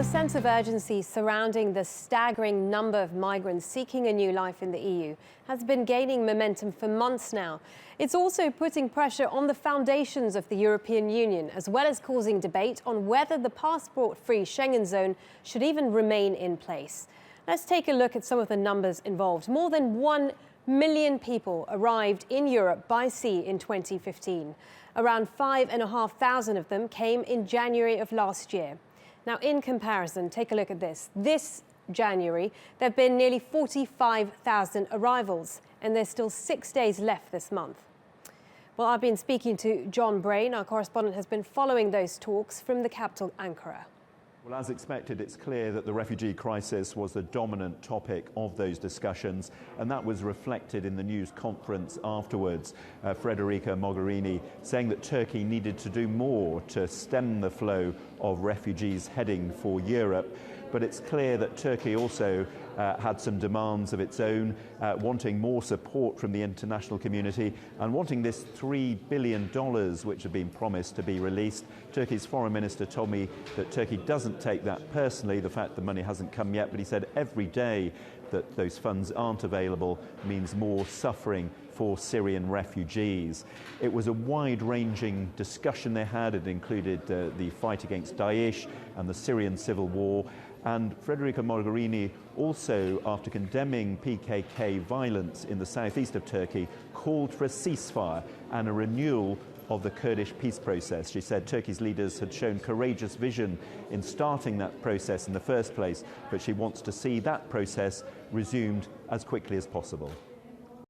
The sense of urgency surrounding the staggering number of migrants seeking a new life in the EU has been gaining momentum for months now. It's also putting pressure on the foundations of the European Union, as well as causing debate on whether the passport-free Schengen zone should even remain in place. Let's take a look at some of the numbers involved. More than 1 million people arrived in Europe by sea in 2015. Around 5,500 of them came in January of last year. Now, in comparison, take a look at this. This January, there have been nearly 45,000 arrivals, and there's still 6 days left this month. Well, I've been speaking to Jon Brain. Our correspondent has been following those talks from the capital, Ankara. Well, as expected, it's clear that the refugee crisis was the dominant topic of those discussions, and that was reflected in the news conference afterwards. Federica Mogherini saying that Turkey needed to do more to stem the flow of refugees heading for Europe. But it's clear that Turkey also had some demands of its own, wanting more support from the international community and wanting this $3 billion which had been promised to be released. Turkey's foreign minister told me that Turkey doesn't take that personally, the fact the money hasn't come yet, but he said every day that those funds aren't available means more suffering for Syrian refugees. It was a wide-ranging discussion they had. It included the fight against Daesh and the Syrian civil war. And Federica Mogherini also, after condemning PKK violence in the southeast of Turkey, called for a ceasefire and a renewal of the Kurdish peace process. She said Turkey's leaders had shown courageous vision in starting that process in the first place, but she wants to see that process resumed as quickly as possible.